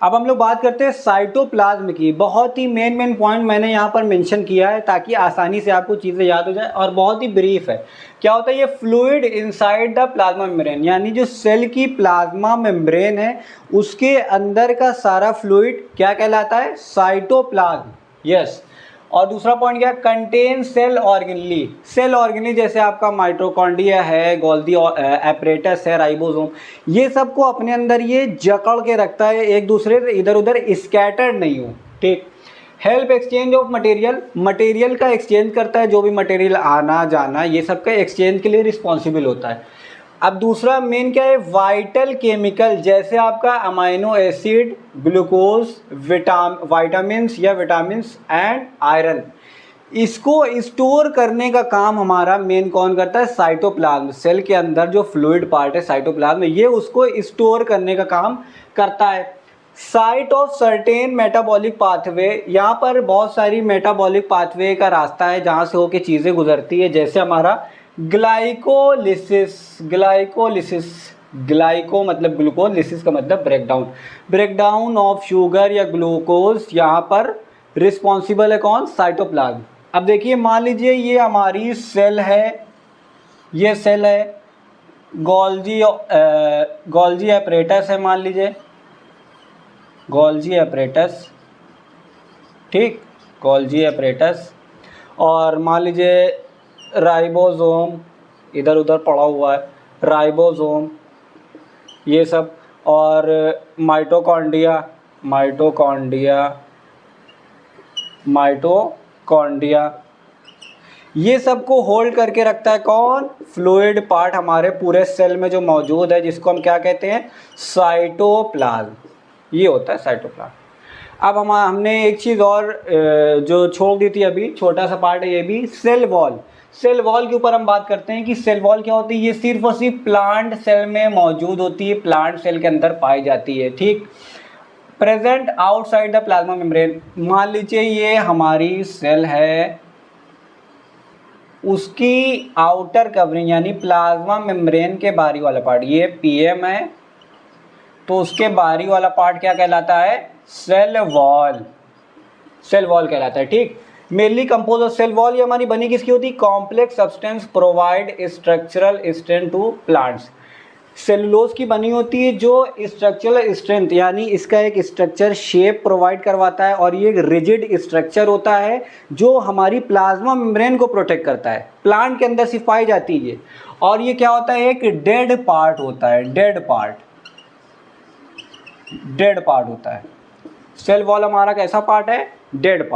अब हम लोग बात करते हैं साइटोप्लाज्म की। बहुत ही मेन पॉइंट मैंने यहाँ पर मेंशन किया है ताकि आसानी से आपको चीज़ें याद हो जाए, और बहुत ही ब्रीफ है। क्या होता है ये fluid inside the plasma membrane, यानी जो सेल की प्लाज्मा मेम्ब्रेन है उसके अंदर का सारा फ्लूइड क्या कहलाता है? साइटोप्लाज्म। यस। और दूसरा पॉइंट क्या है? Contain cell organelle. Cell organelle जैसे आपका माइटोकॉन्ड्रिया है, गोल्गी एपरेटस है, राइबोसोम, ये सबको अपने अंदर ये जकड़ के रखता है, एक दूसरे से इधर उधर स्कैटर्ड नहीं हो। ठीक। Help exchange of material, material का एक्सचेंज करता है, जो भी मटेरियल आना जाना ये सब का एक्सचेंज के लिए रिस्पॉन्सिबल होता है। अब दूसरा मेन क्या है? वाइटल केमिकल, जैसे आपका अमाइनो एसिड, ग्लूकोज, विटामिन्स या विटामिन्स एंड आयरन, इसको स्टोर करने का काम हमारा मेन कौन करता है? साइटोप्लाज्म। सेल के अंदर जो फ्लूइड पार्ट है साइटोप्लाज्म, ये उसको स्टोर करने का काम करता है। Site of certain metabolic pathway, यहाँ पर बहुत सारी मेटाबॉलिक पाथवे का रास्ता है जहाँ से होके चीज़ें गुजरती है, जैसे हमारा ग्लाइकोलिसिस। ग्लाइकोलिसिस, ग्लाइको मतलब ग्लूकोज, लिसिस का मतलब ब्रेकडाउन। ब्रेकडाउन ऑफ शुगर या ग्लूकोज, यहाँ पर रिस्पॉन्सिबल है कौन? साइटोप्लाज्म। अब देखिए, मान लीजिए ये हमारी सेल है, ये सेल है, गोल्गी एपरेटस है, मान लीजिए गोल्गी एपरेटस। ठीक, गोल्गी एपरेटस। और मान लीजिए राइबोसोम इधर उधर पड़ा हुआ है, राइबोसोम ये सब। और माइटोकॉन्ड्रिया, माइटोकॉन्ड्रिया ये सबको होल्ड करके रखता है कौन? फ्लूइड पार्ट हमारे पूरे सेल में जो मौजूद है, जिसको हम क्या कहते हैं? साइटोप्लाज्म। ये होता है साइटोप्लाज्म। अब हमने एक चीज़ और जो छोड़ दी थी अभी, छोटा सा पार्ट है ये भी, सेल वॉल। सेल वॉल के ऊपर हम बात करते हैं कि सेल वॉल क्या होती है। ये सिर्फ और सिर्फ प्लांट सेल में मौजूद होती है, प्लांट सेल के अंदर पाई जाती है। ठीक। Present outside the plasma membrane, मान लीजिए ये हमारी सेल है, उसकी आउटर कवरिंग यानी प्लाज्मा मेम्ब्रेन के बाहरी वाला पार्ट, ये पीएम है, तो उसके बाहरी वाला पार्ट क्या कहलाता है? Cell wall. सेल वॉल कहलाता है। ठीक। Mainly compose of cell wall, ये हमारी बनी किसकी होती है? Complex substance provide structural strength to plants. Cellulose की बनी होती है जो स्ट्रक्चरल स्ट्रेंथ यानी इसका एक स्ट्रक्चर शेप प्रोवाइड करवाता है, और ये एक रिजिड स्ट्रक्चर होता है जो हमारी प्लाज्मा मेम्ब्रेन को प्रोटेक्ट करता है। प्लांट के अंदर सिर्फ पाई जाती है। और ये क्या होता है? एक डेड पार्ट होता है, डेड पार्ट होता है। सेल वॉल हमारा कैसा पार्ट है? Dead part.